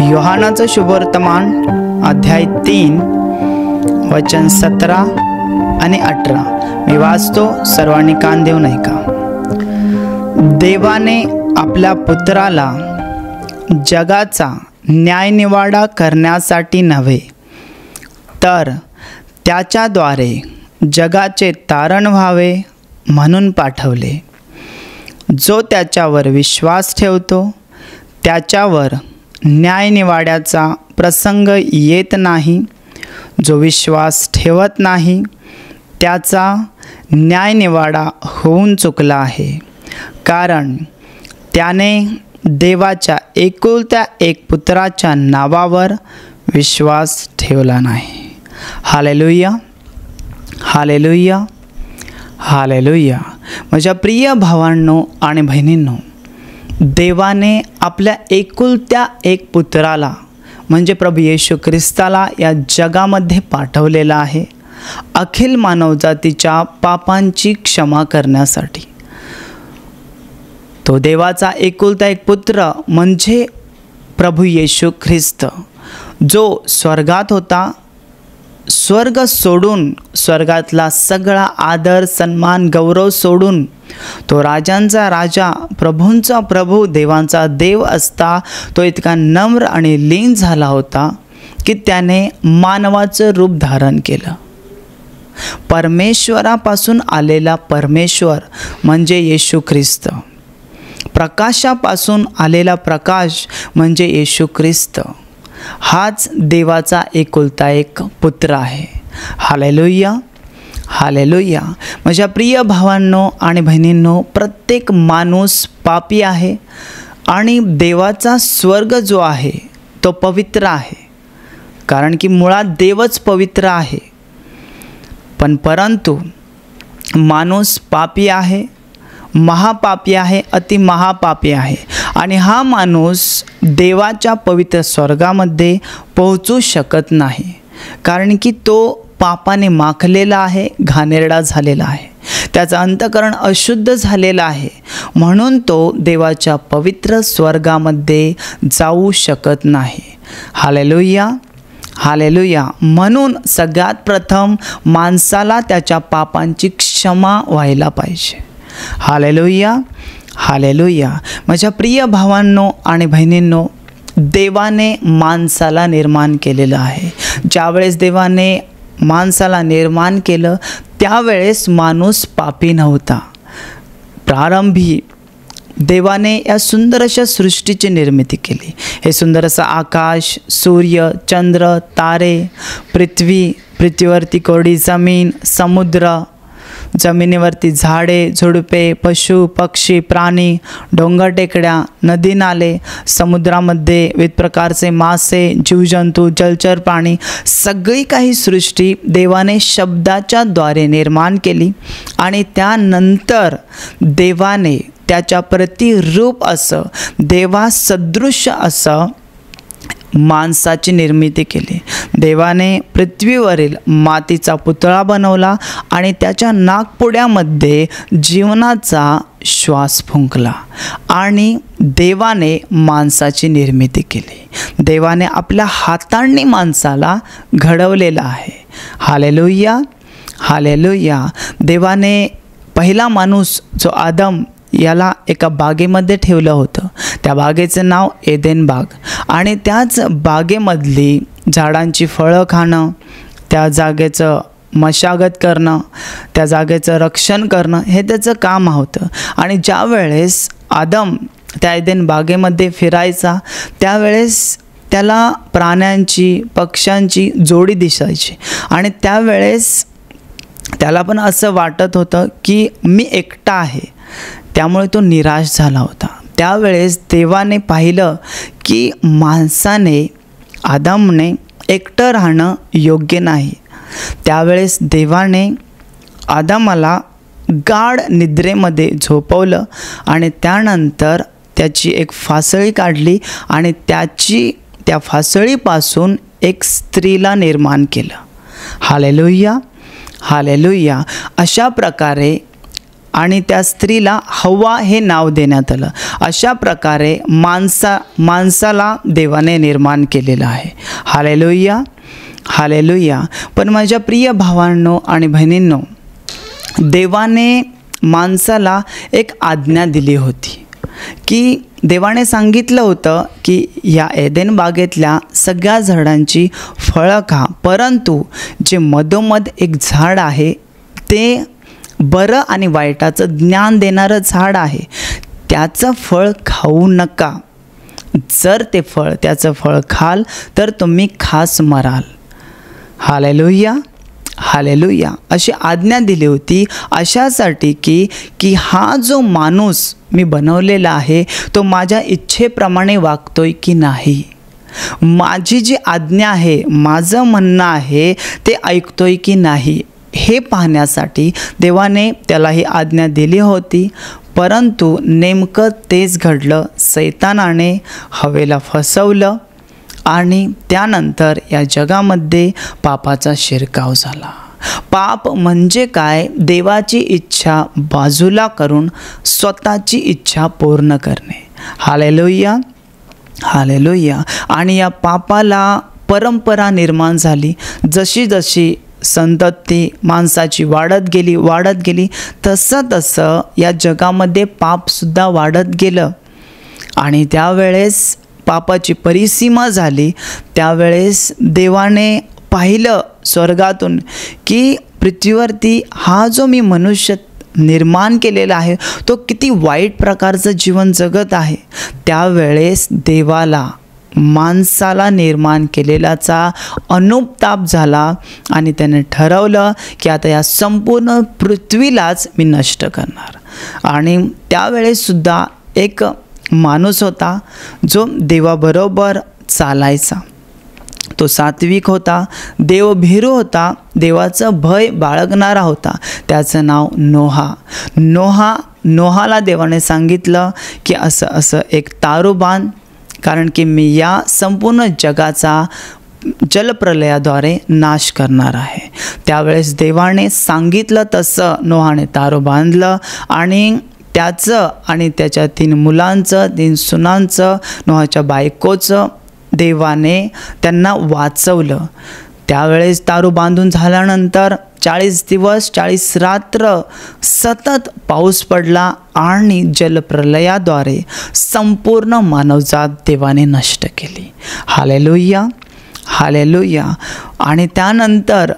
योहानाचं शुभवर्तमान अध्याय 3 वचन 17 आणि 18 मी वाचतो, सर्वांनी कान देऊन ऐका. देवाने आपल्या पुत्राला जगाचा न्यायनिवाडा करण्यासाठी नव्हे, तर त्याच्याद्वारे जगाचे तारण व्हावे म्हणून पाठवले. जो त्याच्यावर विश्वास ठेवतो त्याच्यावर न्यायनिवाड्याचा प्रसंग येत नाही. जो विश्वास ठेवत नाही त्याचा न्यायनिवाडा होऊन चुकला आहे, कारण त्याने देवाच्या एकुलत्या एक पुत्राच्या नावावर विश्वास ठेवला नाही. Hallelujah, hallelujah, hallelujah. माझ्या प्रिय भावांनो आणि बहिणींनो, देवाने आपल्या एकुलत्या एक पुत्राला म्हणजे प्रभू येशू ख्रिस्ताला या जगामध्ये पाठवलेला आहे, अखिल मानवजातीच्या पापांची क्षमा करण्यासाठी. तो देवाचा एकुलता एक पुत्र म्हणजे प्रभू येशू ख्रिस्त, जो स्वर्गात होता. स्वर्ग सोडून, स्वर्गातला सगळा आदर सन्मान गौरव सोडून तो राजांचा राजा, प्रभूंचा प्रभू, देवांचा देव असता तो इतका नम्र आणि लीन झाला होता की त्याने मानवाचं रूप धारण केलं. परमेश्वरापासून आलेला परमेश्वर म्हणजे येशू ख्रिस्त, प्रकाशापासून आलेला प्रकाश म्हणजे येशू ख्रिस्त, हाच देवाचा एकुलता एक पुत्र आहे. Hallelujah, hallelujah. माझ्या प्रिय भावांनो आणि बहिणींनो, प्रत्येक माणूस पापी आहे आणि देवाचा स्वर्ग जो आहे तो पवित्र आहे, कारण की मुळात देवच पवित्र आहे. पण परंतु माणूस पापी आहे, महापापी आहे, अति महापापी आहे. आणि हा माणूस देवाच्या पवित्र स्वर्गामध्ये पोहोचू शकत नाही, कारण की तो पापाने माखलेला आहे, घाणेरडा झालेला आहे, त्याचं अंतःकरण अशुद्ध झालेलं आहे. म्हणून तो देवाच्या पवित्र स्वर्गामध्ये जाऊ शकत नाही. Hallelujah, hallelujah. म्हणून सगळ्यात प्रथम माणसाला त्याच्या पापांची क्षमा व्हायला पाहिजे. Hallelujah, hallelujah. माझ्या प्रिय भावांनो आणि बहिणींनो, देवाने माणसाला निर्माण केलेलं आहे. ज्यावेळेस देवाने माणसाला निर्माण केलं त्यावेळेस माणूस पापी नव्हता. प्रारंभी देवाने या सुंदर अशा सृष्टीची निर्मिती केली. हे सुंदर असं आकाश, सूर्य, चंद्र, तारे, पृथ्वी, पृथ्वीवरती कोरडी जमीन, समुद्र, जमिनीवरती झाडे, झुडपे, पशु, पक्षी, प्राणी, डोंगर, टेकड्या, नदी, नाले, समुद्रामध्ये विविध प्रकारचे मासे, जीवजंतू, जलचर प्राणी, सगळी काही सृष्टी देवाने शब्दाच्या द्वारे निर्माण केली. आणि त्यानंतर देवाने त्याच्या प्रतिरूप असं, देवासदृश असं माणसाची निर्मिती केली. देवाने पृथ्वीवरील मातीचा पुतळा बनवला आणि त्याच्या नाकपुड्यामध्ये जीवनाचा श्वास फुंकला आणि देवाने माणसाची निर्मिती केली. देवाने आपल्या हातांनी माणसाला घडवलेलं आहे. Hallelujah, hallelujah. देवाने पहिला माणूस जो आदम याला एका बागेमध्ये ठेवलं होतं. त्या बागेचं नाव एदेन बाग. आणि त्याच बागेमधली झाडांची फळं खाणं, त्या जागेचं मशागत करणं, त्या जागेचं रक्षण करणं हे त्याचं काम होतं. आणि ज्या वेळेस आदम त्या एदेन बागेमध्ये फिरायचा त्यावेळेस त्याला प्राण्यांची, पक्ष्यांची जोडी दिसायची. आणि त्यावेळेस त्याला पण असं वाटत होतं की मी एकटा आहे, त्यामुळे तो निराश झाला होता. त्यावेळेस देवाने पाहिलं की माणसाने, आदमने एकटं राहणं योग्य नाही. त्यावेळेस देवाने आदमाला गाढ निद्रेमध्ये झोपवलं आणि त्यानंतर त्याची एक फासळी काढली आणि त्या फासळीपासून एक स्त्रीला निर्माण केलं. Hallelujah, hallelujah. अशा प्रकारे आणि त्या स्त्रीला हव्वा हे नाव देण्यात आलं. अशा प्रकारे माणसाला देवाने निर्माण केलेलं आहे. Hallelujah, hallelujah. पण माझ्या प्रिय भावांनो आणि बहिणींनो, देवाने माणसाला एक आज्ञा दिली होती की देवाने सांगितलं होतं की या एदेन बागेतल्या सगळ्या झाडांची फळं खा, परंतु जे मधोमध एक झाड आहे ते बरं आणि वाईटाचं ज्ञान देणारं झाड आहे, त्याचं फळ खाऊ नका. जर त्याचं फळ खाल तर तुम्ही खास मराल. Hallelujah, hallelujah. अशी आज्ञा दिली होती अशासाठी की हा जो माणूस मी बनवलेला आहे तो माझ्या इच्छेप्रमाणे वागतोय की नाही, माझी जी आज्ञा आहे, माझं म्हणणं आहे ते ऐकतोय की नाही, हे पाहण्यासाठी देवाने त्याला ही आज्ञा दिली होती. परंतु नेमकं तेच घडलं. सैतानाने हवेला फसवलं आणि त्यानंतर या जगामध्ये पापाचा शिरकाव झाला. पाप म्हणजे काय? देवाची इच्छा बाजूला करून स्वतःची इच्छा पूर्ण करणे. Hallelujah, hallelujah. आणि या पापाला परंपरा निर्माण झाली. जशी जशी संतती माणसाची वाढत गेली तसं या जगामध्ये पापसुद्धा वाढत गेलं. आणि त्यावेळेस पापाची परिसीमा झाली. त्यावेळेस देवाने पाहिलं स्वर्गातून की पृथ्वीवरती हा जो मी मनुष्य निर्माण केलेला आहे तो किती वाईट प्रकारचं जीवन जगत आहे. त्यावेळेस देवाला माणसाला निर्माण केलेल्याचा अनुताप झाला आणि त्याने ठरवलं की आता या संपूर्ण पृथ्वीलाच मी नष्ट करणार. आणि त्यावेळेससुद्धा एक माणूस होता जो देवाबरोबर चालायचा. तो सात्विक होता, देवभीरू होता, देवाचं भय बाळगणारा होता. त्याचं नाव नोहाला देवाने सांगितलं की असं एक तारू बांध, कारण की मी या संपूर्ण जगाचा जलप्रलयाद्वारे नाश करणार आहे. त्यावेळेस देवाने सांगितलं तसं नोहाने तारू बांधलं आणि त्याचं आणि त्याच्या 3 मुलांचं, 3 सुनांचं, नोहाच्या बायकोचं देवाने त्यांना वाचवलं. त्यावेळेस तारू बांधून झाल्यानंतर 40 दिवस 40 रात्र सतत पाऊस पडला आणि जलप्रलयाद्वारे संपूर्ण मानवजात देवाने नष्ट केली. Hallelujah, hallelujah. आणि त्यानंतर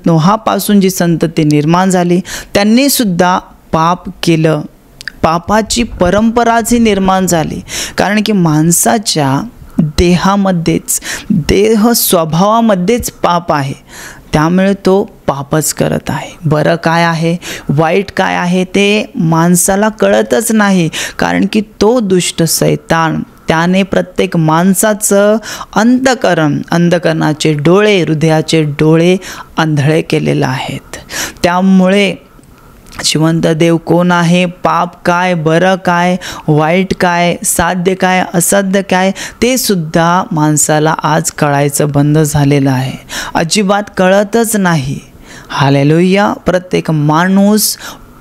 नोहापासून जी संतती निर्माण झाली त्यांनी सुद्धा पाप केलं. पापाची परंपराची निर्माण झाली, कारण की माणसाच्या देहामध्येच, देह स्वभावामध्येच पाप आहे. त्यामुळे तो पापच करत आहे. बरं काय आहे, वाईट काय आहे ते माणसाला कळतच नाही, कारण की तो दुष्ट सैतान त्याने प्रत्येक माणसाचं अंधकरणाचे डोळे, हृदयाचे डोळे आंधळे केलेले आहेत. त्यामुळे जिवंत देव कोण आहे, पाप काय, बरं काय, वाईट काय, साध्य काय, असाध्य काय, ते सुद्धा माणसाला आज कळायचं बंद झालेलं आहे. अजिबात कळतच नाही. हालेलुया. प्रत्येक माणूस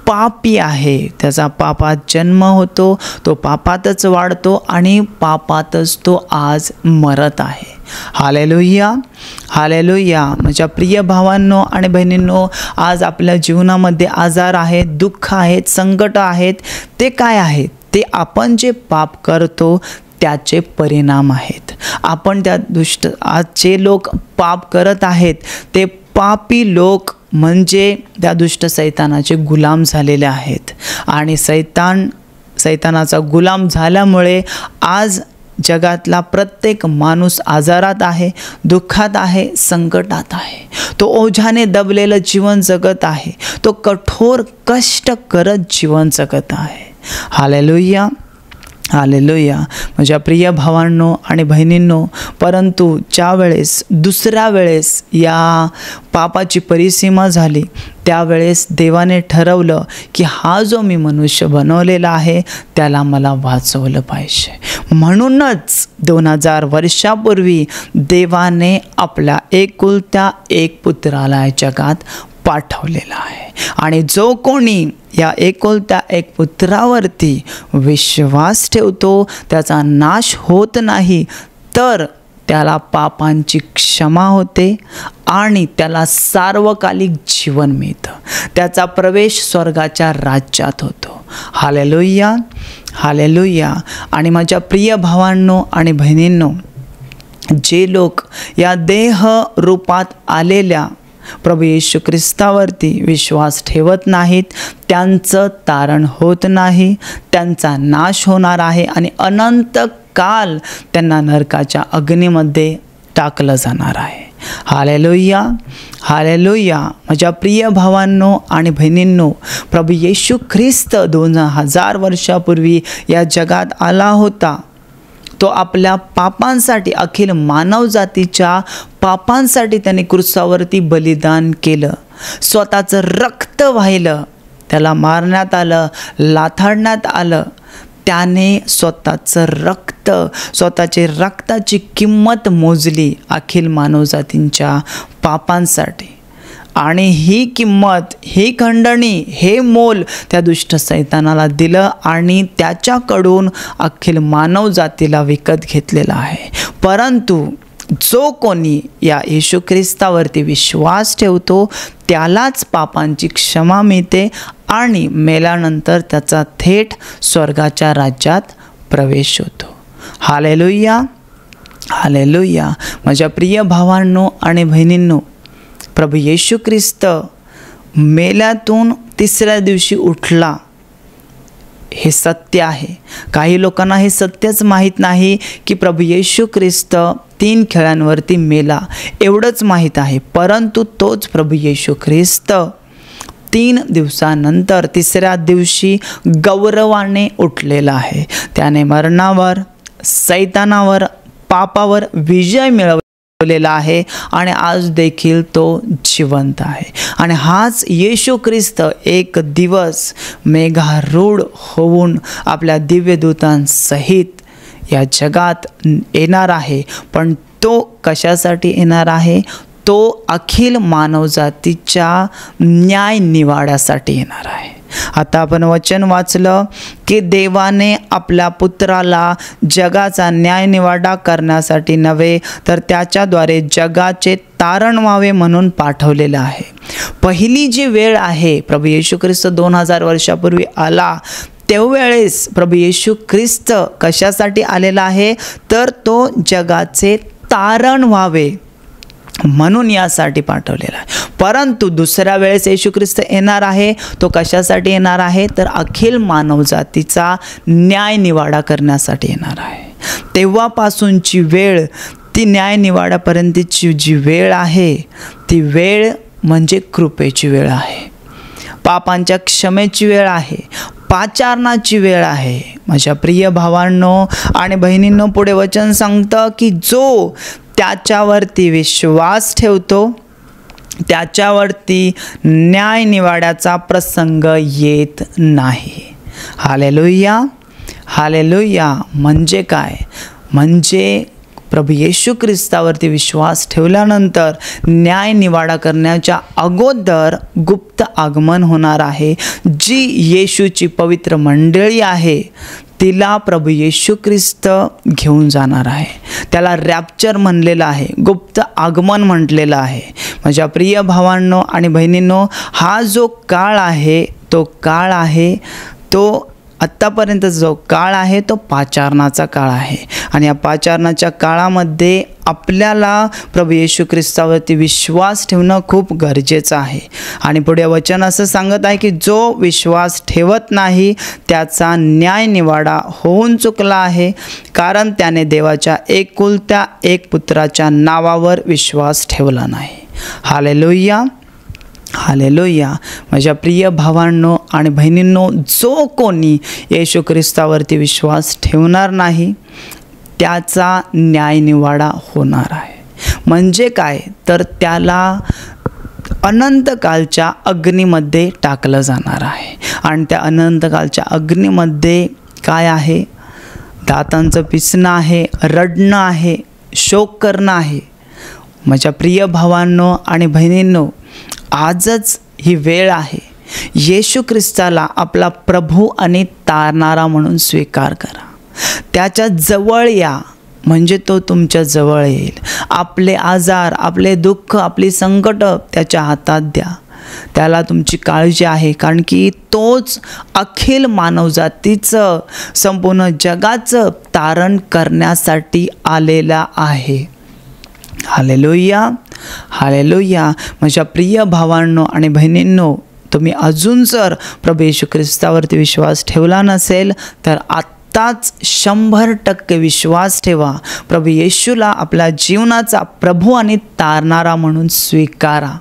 पापी आहे. त्याचा पापात जन्म होतो, तो पापातच वाढतो आणि पापातच तो आज मरत आहे. Hallelujah, hallelujah. माझ्या प्रिय भावांनो आणि बहिणींनो, आज आपल्या जीवनामध्ये आजार आहेत, दुःख आहेत, संकट आहेत. ते काय आहेत? ते आपण जे पाप करतो त्याचे परिणाम आहेत. आपण त्या आज जे लोक पाप करत आहेत ते पापी लोक म्हणजे त्या दुष्ट सैतानाचे गुलाम झालेले आहेत. आणि सैतानाचा गुलाम झाल्यामुळे आज जगातला प्रत्येक माणूस आजारात आहे, दुःखात आहे, संकटात आहे. तो ओझ्याने दबलेलं जीवन जगत आहे. तो कठोर कष्ट करत जीवन जगत आहे. Hallelujah, hallelujah. माझ्या प्रिय भावांनो आणि बहिणींनो, परंतु ज्या वेळेस दुसऱ्या वेळेस या पापाची परिसीमा झाली, त्यावेळेस देवाने ठरवलं की हा जो मी मनुष्य बनवलेला आहे त्याला मला वाचवलं पाहिजे. म्हणूनच 2000 वर्षापूर्वी देवाने आपल्या एकुलत्या एक पुत्राला जगात पाठवलेला आहे. आणि जो कोणी या एकुलत्या एक पुत्रावरती विश्वास ठेवतो त्याचा नाश होत नाही, तर त्याला पापांची क्षमा होते आणि त्याला सार्वकालिक जीवन मिळतं. त्याचा प्रवेश स्वर्गाच्या राज्यात होतो. Hallelujah, hallelujah. आणि माझ्या प्रिय भावांनो आणि बहिणींनो, जे लोक या देह रूपात आलेल्या प्रभू येशू ख्रिस्तावरती विश्वास ठेवत नाहीत, त्यांचं तारण होत नाही, त्यांचा नाश होणार आहे आणि अनंत काल त्यांना नरकाच्या अग्नीमध्ये टाकलं जाणार आहे. Hallelujah, hallelujah. माझ्या प्रिय भावांनो आणि बहिणींनो, प्रभू येशू ख्रिस्त 2000 वर्षापूर्वी या जगात आला होता. तो आपल्या पापांसाठी, अखिल मानवजातीच्या पापांसाठी त्याने क्रूसावरती बलिदान केलं. स्वतःचं रक्त वाहिलं, त्याला मारण्यात आलं, लाथाडण्यात आलं. त्याने स्वतःचं रक्त, स्वतःचे रक्ताची किंमत मोजली अखिल मानवजातींच्या पापांसाठी. आणि ही किंमत, ही खंडणी, हे मोल त्या दुष्ट सैतानाला दिलं आणि त्याच्याकडून अखिल मानवजातीला विकत घेतलेला आहे. परंतु जो कोणी या येशू ख्रिस्तावरती विश्वास ठेवतो त्यालाच पापांची क्षमा मिळते आणि मेल्यानंतर त्याचा थेट स्वर्गाच्या राज्यात प्रवेश होतो. Hallelujah, hallelujah. माझ्या प्रिय भावांनो आणि बहिणींनो, प्रभू येशू ख्रिस्त मेल्यातून तिसऱ्या दिवशी उठला, हे सत्य आहे. काही लोकांना हे सत्यच माहीत नाही की प्रभू येशू ख्रिस्त 3 खेळांवरती मेला, एवढंच माहीत आहे. परंतु तोच प्रभू येशू ख्रिस्त 3 दिवसानंतर तिसऱ्या दिवशी गौरवाने उठलेला आहे. त्याने मरणावर, सैतानावर, पापावर विजय मिळवलेला आहे आणि आज देखील तो जिवंत आहे. आणि हाच येशू ख्रिस्त एक दिवस मेघारूढ होऊन आपल्या दिव्यदूतांसहित या जगात येणार आहे. पण तो कशासाठी येणार आहे? तो अखिल मानवजातीच्या न्याय निवाड्यासाठी येणार आहे. आता आपण वचन वाचलं की देवाने आपल्या पुत्राला जगाचा न्याय निवाडा करण्यासाठी नव्हे, तर त्याच्याद्वारे जगाचे तारण व्हावे म्हणून पाठवलेलं आहे. पहिली जी वेळ आहे, प्रभू येशू ख्रिस्त 2000 वर्षापूर्वी आला, त्यावेळेस प्रभू येशू ख्रिस्त कशासाठी आलेला आहे? तर तो जगाचे तारण व्हावे म्हणून यासाठी पाठवलेला आहे. परंतु दुसऱ्या वेळेस येशू ख्रिस्त येणार आहे, तो कशासाठी येणार आहे? तर अखिल मानवजातीचा न्याय निवाडा करण्यासाठी येणार आहे. तेव्हापासूनची वेळ, ती न्याय निवाड्यापर्यंतची जी वेळ आहे, ती वेळ म्हणजे कृपेची वेळ आहे, पापांच्या क्षमेची वेळ आहे, पाचारणाची वेळ आहे. माझ्या प्रिय भावांनो आणि बहिणींनो, पुढे वचन सांगतं की जो त्याच्यावरती विश्वास ठेवतो त्याच्यावरती न्याय निवाड्याचा प्रसंग येत नाही. Hallelujah, hallelujah. म्हणजे काय? म्हणजे प्रभू येशू ख्रिस्तावरती विश्वास ठेवल्यानंतर न्याय निवाडा करण्याच्या अगोदर गुप्त आगमन होणार आहे. जी येशूची पवित्र मंडळी आहे तिला प्रभू येशू ख्रिस्त घेऊन जाणार आहे. त्याला रॅप्चर म्हणलेलं आहे, गुप्त आगमन म्हटलेलं आहे. माझ्या प्रिय भावांनो आणि बहिणींनो, हा जो काळ आहे तो काळ आहे, तो आत्तापर्यंत जो काळ आहे तो पाचारणाचा काळ आहे. आणि या पाचारणाच्या काळामध्ये आपल्याला प्रभू येशू ख्रिस्तावरती विश्वास ठेवणं खूप गरजेचं आहे. आणि पुढे वचन असं सांगत आहे की जो विश्वास ठेवत नाही त्याचा न्याय निवाडा होऊन चुकला आहे, कारण त्याने देवाच्या एकुलत्या एक पुत्राच्या नावावर विश्वास ठेवला नाही. Hallelujah, hallelujah. माझ्या प्रिय भावांनो आणि बहिणींनो, जो कोणी येशू ख्रिस्तावरती विश्वास ठेवणार नाही त्याचा न्यायनिवाडा होणार आहे. म्हणजे काय तर त्याला अनंतकालच्या अग्नीमध्ये टाकलं जाणार आहे. आणि त्या अनंतकालच्या अग्नीमध्ये काय आहे? दातांचं पिसणं आहे, रडणं आहे, शोक करणं आहे. माझ्या प्रिय भावांनो आणि बहिणींनो, आजच ही वेळ आहे. येशू ख्रिस्ताला आपला प्रभू आणि तारणारा म्हणून स्वीकार करा. त्याच्या जवळ या, म्हणजे तो तुमच्या जवळ येईल. आपले आजार, आपले दुःख, आपली संकट त्याच्या हातात द्या. त्याला तुमची काळजी आहे, कारण की तोच अखिल मानवजातीचं, संपूर्ण जगाचं तारण करण्यासाठी आलेला आहे. Hallelujah, hallelujah. माझ्या प्रिय भावांनो आणि बहिणींनो, तुम्ही अजून जर प्रभू येशू ख्रिस्तावरती विश्वास ठेवला नसेल तर आत्ताच 100% विश्वास ठेवा. प्रभू येशूला आपल्या जीवनाचा प्रभू आणि तारणारा म्हणून स्वीकारा.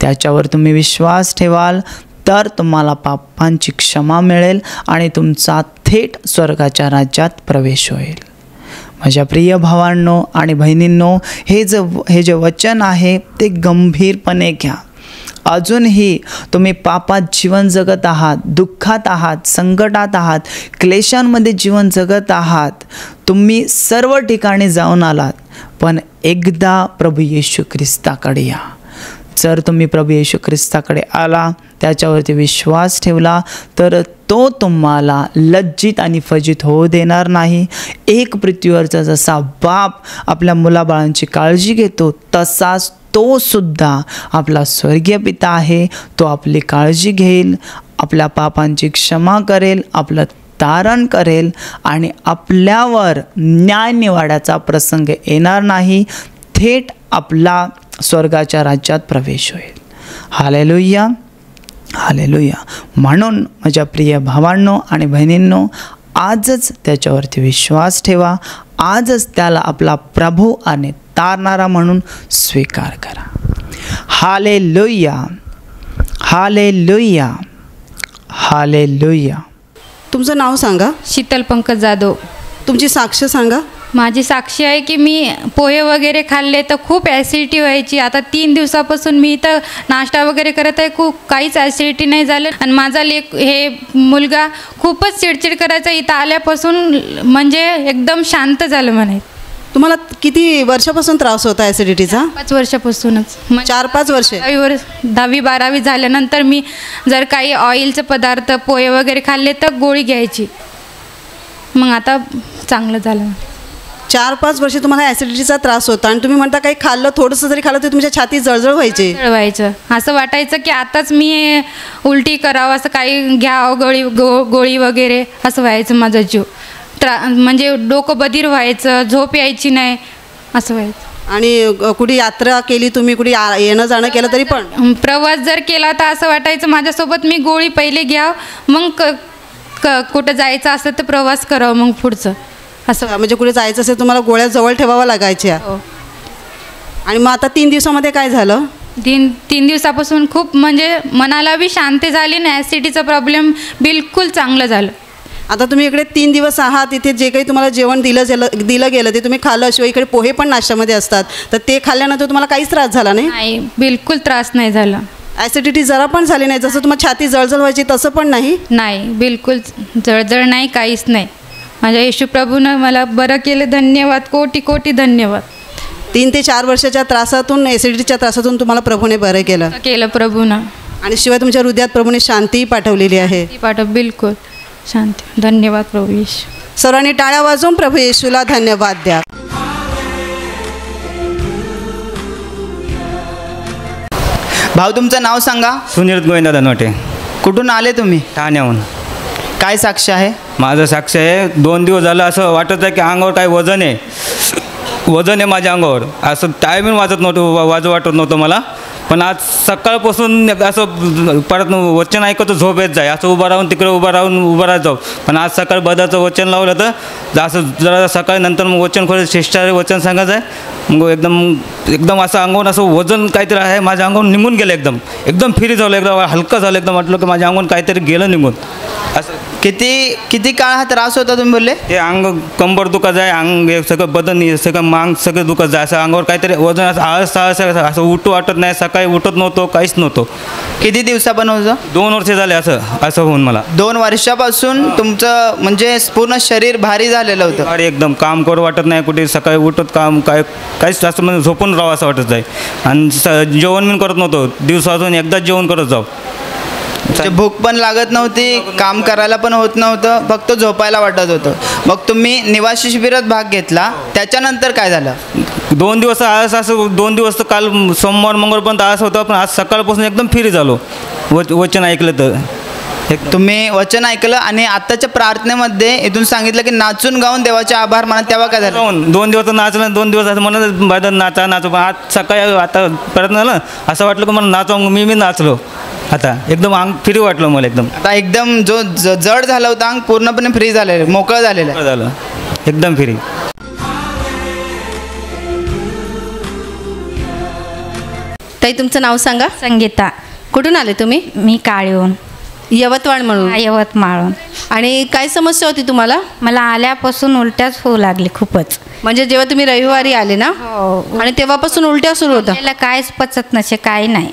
त्याच्यावर तुम्ही विश्वास ठेवाल तर तुम्हाला पापांची क्षमा मिळेल आणि तुमचा थेट स्वर्गाच्या राज्यात प्रवेश होईल. माझ्या प्रिय भावांनो आणि बहिणींनो, हे जे वचन आहे ते गंभीरपणे घ्या. अजूनही तुम्ही पापात जीवन जगत आहात, दुःखात आहात, संकटात आहात, क्लेशांमध्ये जीवन जगत आहात. तुम्ही सर्व ठिकाणी जाऊन आलात, पण एकदा प्रभू येशू ख्रिस्ताकडे या. जर तुम्ही प्रभू येशू ख्रिस्ताकडे आला, त्याच्यावरती विश्वास ठेवला, तर तो तुम्हाला लज्जित आणि फजित होऊ देणार नाही. एक पृथ्वीवरचा जसा बाप आपल्या मुलाबाळांची काळजी घेतो, तसाच तो सुद्धा आपला स्वर्गीय पिता आहे. तो आपली काळजी घेईल, आपल्या पापांची क्षमा करेल, आपलं तारण करेल आणि आपल्यावर न्यायनिवाड्याचा प्रसंग येणार नाही. थेट आपला स्वर्गाच्या राज्यात प्रवेश होईल. Hallelujah, hallelujah. म्हणून माझ्या प्रिय भावांनो आणि बहिणींनो, आजच त्याच्यावरती विश्वास ठेवा. आजच त्याला आपला प्रभू आणि तारणारा म्हणून स्वीकार करा. Hallelujah, hallelujah, hallelujah. तुमचं नाव सांगा. शीतल पंकज जाधव. तुमची साक्ष सांगा. माझी साक्षी आहे की मी पोहे वगैरे खाल्ले तर खूप ॲसिडिटी व्हायची. आता 3 दिवसापासून मी इथं नाश्ता वगैरे करत आहे, खूप काहीच ॲसिडिटी नाही झालं. आणि माझा हे मुलगा खूपच चिडचिड करायचा. इथं आल्यापासून म्हणजे एकदम शांत झालं म्हणे. तुम्हाला किती वर्षापासून त्रास होता ॲसिडिटीचा? 5 वर्षापासूनच. 4-5 वर्षे. 10वी-12वी झाल्यानंतर मी जर काही ऑइलचे पदार्थ पोहे वगैरे खाल्ले तर गोळी घ्यायची. मग आता चांगलं झालं. 4-5 वर्षे तुम्हाला ॲसिडिटीचा त्रास होता आणि तुम्ही म्हणता काही खाल्लं, थोडंसं जरी खाल्लं तरी तुमच्या छातीत जळजळ व्हायची. जळवायचं, असं वाटायचं की आताच मी उलटी करावं, असं काही घ्यावं गोळी वगैरे, असं व्हायचं. माझा जीव म्हणजे डोकं बधीर व्हायचं, झोप यायची नाही, असं व्हायचं. आणि कुठे यात्रा केली तुम्ही, कुठे येणं जाणं केलं तरी पण प्रवास जर केला तर असं वाटायचं माझ्यासोबत मी गोळी पहिले घ्यावं, मग कुठं जायचं असलं तर प्रवास करावं मग पुढचं. असं म्हणजे कुठे जायचं असेल तुम्हाला गोळ्या जवळ ठेवाव्या लागायच्या. आणि मग आता 3 दिवसामध्ये काय झालं? 3 दिवसापासून खूप म्हणजे मनाला बी शांती झाली ना. ॲसिडिटीचा प्रॉब्लेम बिलकुल चांगलं झालं. आता तुम्ही इकडे 3 दिवस आहात, इथे जे काही तुम्हाला जेवण दिलं गेलं ते तुम्ही खाल्लं. शिवाय इकडे पोहे पण नाश्त्यामध्ये असतात, तर ते खाल्ल्यानंतर तुम्हाला काहीच त्रास झाला नाही? नाही, बिलकुल त्रास नाही झाला. ॲसिडिटी जरा पण झाली नाही? जसं तुम्हाला छाती जळजळ व्हायची तसं पण नाही? नाही, बिलकुल जळजळ नाही, काहीच नाही. माझ्या येशू प्रभूनं मला बरं केलं. धन्यवाद, कोटी कोटी धन्यवाद. 3 ते 4 वर्षाच्या त्रासातून, ॲसिडिटीच्या त्रासातून तुम्हाला प्रभूने बरं केलं प्रभूनं. आणि शिवाय तुमच्या हृदयात प्रभूने शांती पाठवलेली आहे. बिलकुल शांती. धन्यवाद प्रभू येशू. सर्वांनी टाळ्या वाजवून प्रभू येशूला धन्यवाद द्या. भाऊ, तुमचं नाव सांगा. सुनील गोविंदा धनवटे. कुठून आले तुम्ही? ठाण्याहून. काय साक्ष आहे? माझं साक्ष आहे, 2 दिवस झालं असं वाटत आहे की अंगावर काय वजन आहे माझ्या अंगावर. असं टायमिंग वाटत नव्हतं मला. पण आज सकाळपासून असं परत वचन ऐकतो झोप येत जाय, असं उभं राहून तिकडे उभं राहत जाऊ. पण आज सकाळी बदाचं वचन लावलं तर असं जरा सकाळी नंतर मग वचन खोल शिष्टाचे वचन सांगायचं आहे. मग एकदम असं अंगावून असं वजन काहीतरी आहे माझ्या अंगावून निघून गेलं, एकदम फ्री झालं, एकदम हलकं झालं, एकदम वाटलं की माझ्या अंगावून काहीतरी गेलं निघून. असं किती काळ हा त्रास होता तुम्ही बोलले? हे अंग कंबर दुखत आहे, अंग हे सगळं बदन सगळं मांग सगळं दुखत आहे, असं अंगावर काहीतरी वजन असं आळस असं उठू वाटत नाही, सकाळी उठत नव्हतो, काहीच नव्हतं. किती दिवसापासून होतं? 2 वर्ष झाले असं होऊन मला. 2 वर्षापासून तुमचं म्हणजे पूर्ण शरीर भारी झालेलं होतं? अरे एकदम काम करू वाटत नाही, कुठे सकाळी उठत काहीच असं म्हणजे झोपून राहावं असं वाटत आहे. आणि जेवण मी करत नव्हतो, दिवसातून एकदाच जेवण करत जाऊ. म्हणजे भूक पण लागत नव्हती, काम करायला पण होत नव्हतं, फक्त झोपायला वाटत होतं. मग तुम्ही निवासी शिबिरात भाग घेतला, त्याच्यानंतर काय झालं? 2 दिवस आळस, असं 2 दिवस तर काल सोमवार मंगळवारपर्यंत आळस होता, पण आज सकाळपासून एकदम फ्री झालो वचन ऐकलं तर. तुम्ही वचन ऐकलं आणि आत्ताच्या प्रार्थनेमध्ये इथून सांगितलं की नाचून गाऊन देवाचे आभार माना, तेव्हा काय झालं? 2 दिवस नाचलं, 2 दिवस असं म्हणत नाचू. पण आज सकाळी आता परत झालं असं वाटलं की मला नाचू, मी नाचलो. आता एकदम अंग फ्री वाटलं मला एकदम. आता एकदम जो जड झालं होतं अंग पूर्णपणे फ्री झालेलं, मोकळं झालेलं झालं, एकदम फ्री. ताई तुमचं नाव सांगा. संगीता. कुठून आले तुम्ही? मी काळीहून. यवतमाळ म्हणून. यवतमाळहून. आणि काय समस्या होती तुम्हाला? मला आल्यापासून उलट्याच होऊ लागली खूपच. म्हणजे जेव्हा तुम्ही रविवारी आले ना, आणि तेव्हापासून उलट्या सुरू होत्या? खाल्लेलं काहीच पचत नसे, काही नाही.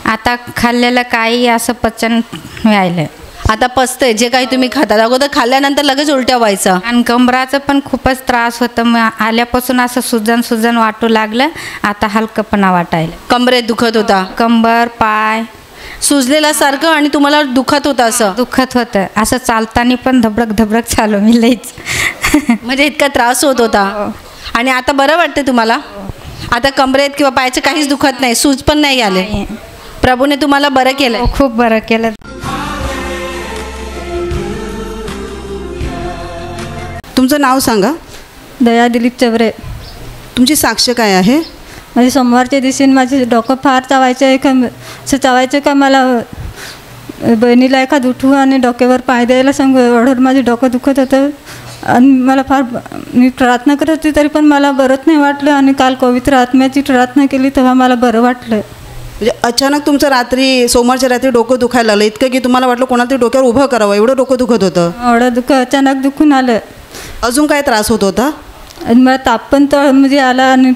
आता खाल्लेलं काही असं पचन व्हायलं. आता पचतंय जे काही तुम्ही खातात, अगोदर खाल्ल्यानंतर लगेच उलट्या व्हायचं. आणि कंबराचं पण खूपच त्रास होतं, मग आल्यापासून असं सुजन वाटू लागलं. आता हलकपणा वाटायला. कमरेत दुखत होता? कंबर, पाय सुजलेला सारखं, आणि तुम्हाला दुखत होतं? असं दुखत होतं, असं चालताना पण धबडक चालू मी लईच. म्हणजे इतका त्रास होत होता. आणि आता बरं वाटतं तुम्हाला? आता कमरेत किंवा पायाचं काहीच दुखत नाही, सूज पण नाही आले? प्रभूने तुम्हाला बरं केलं? खूप बरं केलं. तुमचं नाव सांगा. दया दिलीप चवरे. तुमची साक्ष काय आहे? म्हणजे सोमवारच्या दिवशी माझे डोकं फार चावायचं आहे, असं चावायचं का मला बहिणीला एखाद उठू आणि डोक्यावर पाय द्यायला सांगू, एवढं माझे डोकं दुखत होतं. आणि मला फार, मी प्रार्थना करत होती तरी पण मला बरंच नाही वाटलं. आणि काल पवित्र आत्म्याची प्रार्थना केली तेव्हा मला बरं वाटलं. म्हणजे अचानक तुमचं रात्री, सोमवारच्या रात्री डोकं दुखायला लागलं, इतकं की तुम्हाला वाटलं कोणाला तरी डोक्यावर उभं करावं, एवढं डोकं दुखत होतं? एवढं दुःख अचानक दुखून आलं. अजून काय त्रास होत होता? आणि मला ताप पण म्हणजे आला, आणि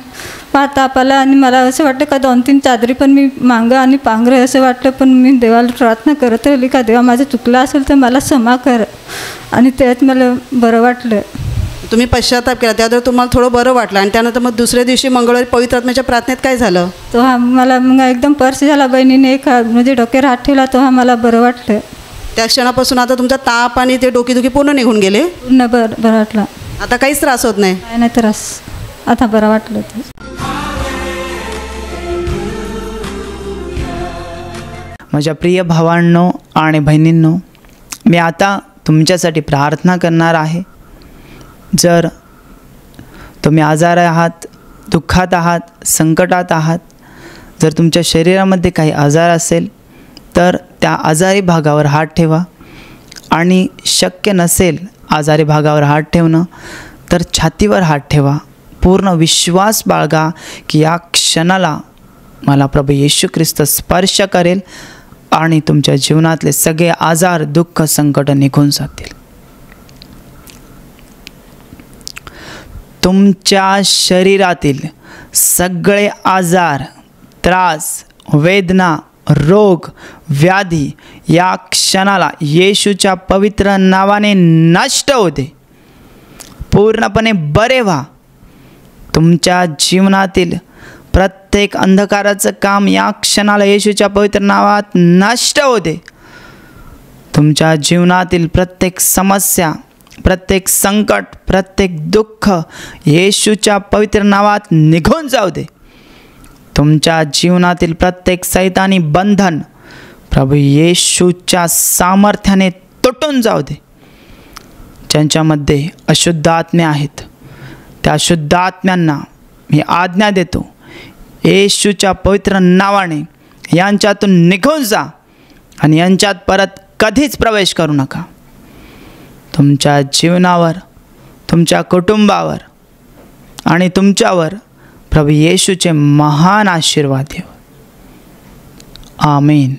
फार ताप आला. आणि मला असं वाटतं का 2-3 चादरी पण मी मागं आणि पांघरं असं वाटलं. पण मी देवाला प्रार्थना करत राहिली का देवा माझं चुकलं असेल तर मला क्षमा कर. आणि त्यात मला बरं वाटलं. तुम्ही पश्चाताप केला, त्यावर तुम्हाला थोडं बरं वाटलं. आणि त्यानंतर मग दुसऱ्या दिवशी मंगळवारी पवित्र आत्म्याच्या प्रार्थनेत काय झालं? तो हा मला मग एकदम पर्स झाला. बहिणीने एक म्हणजे डोक्यावर हात ठेवला, तो हा मला बरं वाटलं. त्या क्षणापासून आता तुमचा ताप आणि ते डोकेदुखी पूर्ण निघून गेले? पूर्ण बरं वाटलं. आता काहीच त्रास होत नाही? काय नाही त्रास, आता बरं वाटलं. माझ्या प्रिय भावांनो आणि बहिणींनो, मी आता तुमच्यासाठी प्रार्थना करणार आहे. जर तुम्ही आजार आहात, दुःखात आहात, संकटात आहात, जर तुमच्या शरीरामध्ये काही आजार असेल तर त्या आजारी भागावर हात ठेवा. आणि शक्य नसेल आजारी भागावर हात ठेवणं तर छातीवर हात ठेवा. पूर्ण विश्वास बाळगा की या क्षणाला मला प्रभू येशू ख्रिस्त स्पर्श करेल आणि तुमच्या जीवनातले सगळे आजार, दुःख, संकट निघून जातील. तुमच्या शरीरातील सगळे आजार, त्रास, वेदना, रोग, व्याधी या क्षणाला येशूच्या पवित्र नावाने नष्ट होते. पूर्णपणे बरे व्हा. तुमच्या जीवनातील प्रत्येक अंधकाराचं काम या क्षणाला येशूच्या पवित्र नावात नष्ट होते. तुमच्या जीवनातील प्रत्येक समस्या, प्रत्येक संकट, प्रत्येक दुःख येशूच्या पवित्र नावात निघून जाऊ दे. तुमच्या जीवनातील प्रत्येक सैतानी बंधन प्रभू येशूच्या सामर्थ्याने तुटून जाऊ दे. ज्यांच्यामध्ये अशुद्ध आत्म्या आहेत त्या अशुद्ध आत्म्यांना मी आज्ञा देतो, येशूच्या पवित्र नावाने यांच्यातून निघून जा आणि यांच्यात परत कधीच प्रवेश करू नका. तुमच्या जीवनावर, तुमच्या कुटुंबावर आणि तुमच्यावर प्रभू येशूचे महान आशीर्वाद देव. आमीन.